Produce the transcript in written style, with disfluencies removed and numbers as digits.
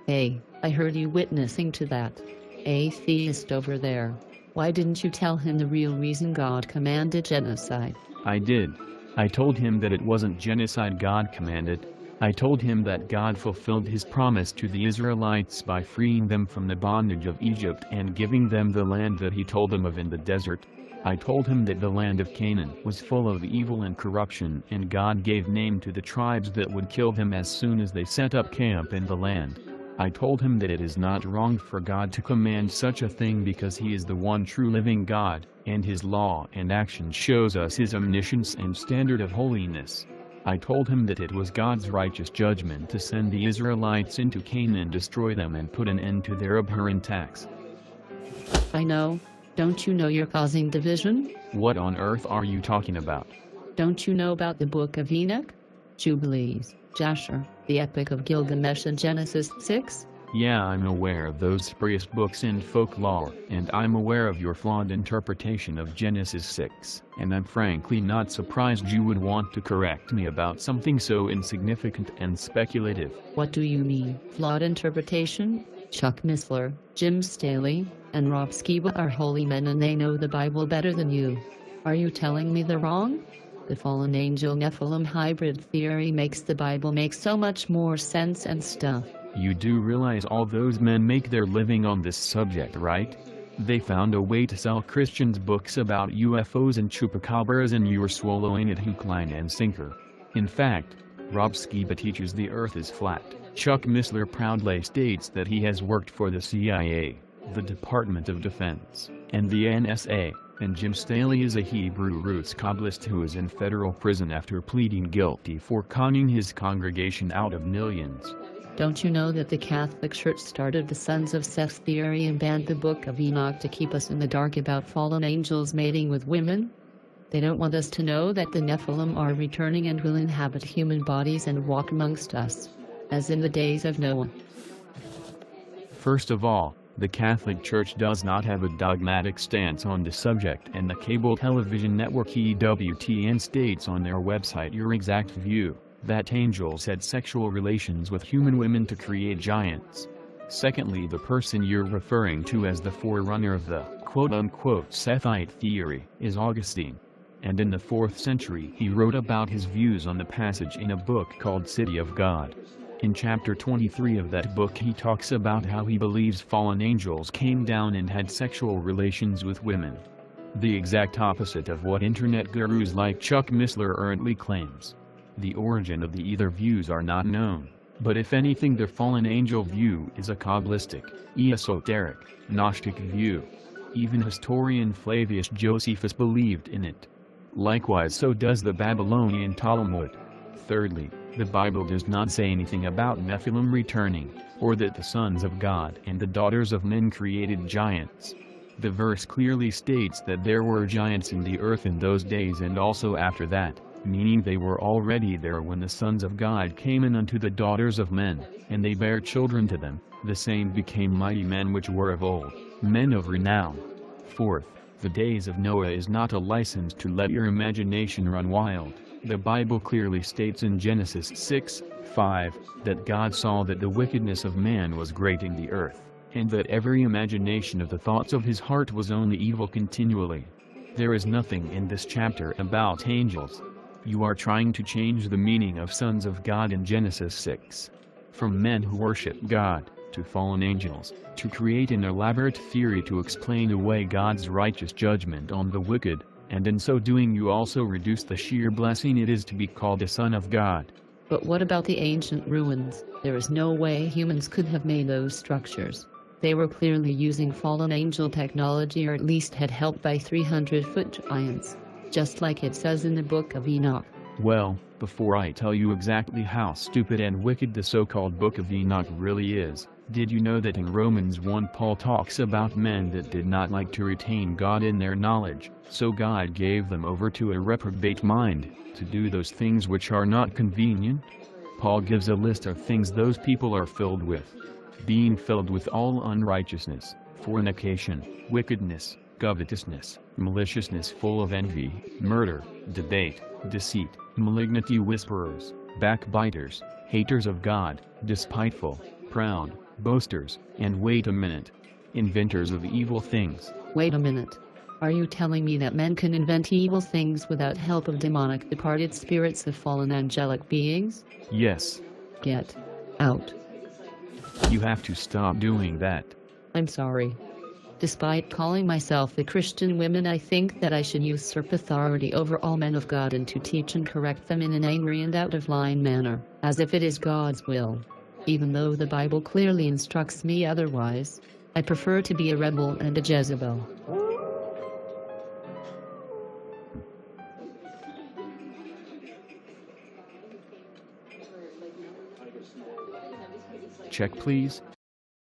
Hey, I heard you witnessing to that atheist over there. Why didn't you tell him the real reason God commanded genocide? I did. I told him that it wasn't genocide God commanded. I told him that God fulfilled his promise to the Israelites by freeing them from the bondage of Egypt and giving them the land that he told them of in the desert. I told him that the land of Canaan was full of evil and corruption, and God gave name to the tribes that would kill them as soon as they set up camp in the land. I told him that it is not wrong for God to command such a thing because he is the one true living God, and his law and action shows us his omniscience and standard of holiness. I told him that it was God's righteous judgment to send the Israelites into Canaan and destroy them and put an end to their abhorrent acts. I know. Don't you know you're causing division? What on earth are you talking about? Don't you know about the Book of Enoch, Jubilees, Jasher, the Epic of Gilgamesh and Genesis 6? Yeah, I'm aware of those spurious books in folklore, and I'm aware of your flawed interpretation of Genesis 6, and I'm frankly not surprised you would want to correct me about something so insignificant and speculative. What do you mean, flawed interpretation? Chuck Missler, Jim Staley, and Rob Skiba are holy men and they know the Bible better than you. Are you telling me they're wrong? The fallen angel Nephilim hybrid theory makes the Bible make so much more sense and stuff. You do realize all those men make their living on this subject, right? They found a way to sell Christians books about UFOs and chupacabras, and you're swallowing it hook, line and sinker. In fact, Rob Skiba teaches the earth is flat. Chuck Missler proudly states that he has worked for the CIA, the Department of Defense, and the NSA, and Jim Staley is a Hebrew roots Kabbalist who is in federal prison after pleading guilty for conning his congregation out of millions. Don't you know that the Catholic Church started the Sons of Seth theory and banned the Book of Enoch to keep us in the dark about fallen angels mating with women? They don't want us to know that the Nephilim are returning and will inhabit human bodies and walk amongst us, as in the days of Noah. First of all, the Catholic Church does not have a dogmatic stance on the subject, and the cable television network EWTN states on their website your exact view, that angels had sexual relations with human women to create giants. Secondly, the person you're referring to as the forerunner of the quote-unquote Sethite theory is Augustine. And in the 4th century he wrote about his views on the passage in a book called City of God. In chapter 23 of that book he talks about how he believes fallen angels came down and had sexual relations with women. The exact opposite of what internet gurus like Chuck Missler errantly claims. The origin of the either views are not known, but if anything the fallen angel view is a Kabbalistic, esoteric, Gnostic view. Even historian Flavius Josephus believed in it. Likewise so does the Babylonian Talmud. Thirdly, the Bible does not say anything about Nephilim returning, or that the sons of God and the daughters of men created giants. The verse clearly states that there were giants in the earth in those days and also after that, meaning they were already there when the sons of God came in unto the daughters of men, and they bare children to them, the same became mighty men which were of old, men of renown. Fourth, the days of Noah is not a license to let your imagination run wild. The Bible clearly states in Genesis 6:5, that God saw that the wickedness of man was great in the earth, and that every imagination of the thoughts of his heart was only evil continually. There is nothing in this chapter about angels. You are trying to change the meaning of sons of God in Genesis 6. From men who worship God, to fallen angels, to create an elaborate theory to explain away God's righteous judgment on the wicked, and in so doing you also reduce the sheer blessing it is to be called a son of God. But what about the ancient ruins? There is no way humans could have made those structures. They were clearly using fallen angel technology, or at least had help by 300-foot giants. Just like it says in the Book of Enoch. Well, before I tell you exactly how stupid and wicked the so-called Book of Enoch really is, did you know that in Romans 1 Paul talks about men that did not like to retain God in their knowledge, so God gave them over to a reprobate mind, to do those things which are not convenient? Paul gives a list of things those people are filled with. Being filled with all unrighteousness, fornication, wickedness, covetousness, maliciousness, full of envy, murder, debate, deceit, malignity, whisperers, backbiters, haters of God, despiteful, proud, boasters, and wait a minute, inventors of evil things. Wait a minute. Are you telling me that men can invent evil things without help of demonic departed spirits of fallen angelic beings? Yes. Get out. You have to stop doing that. I'm sorry. Despite calling myself a Christian woman, I think that I should usurp authority over all men of God and to teach and correct them in an angry and out-of-line manner, as if it is God's will. Even though the Bible clearly instructs me otherwise, I prefer to be a rebel and a Jezebel. Check please.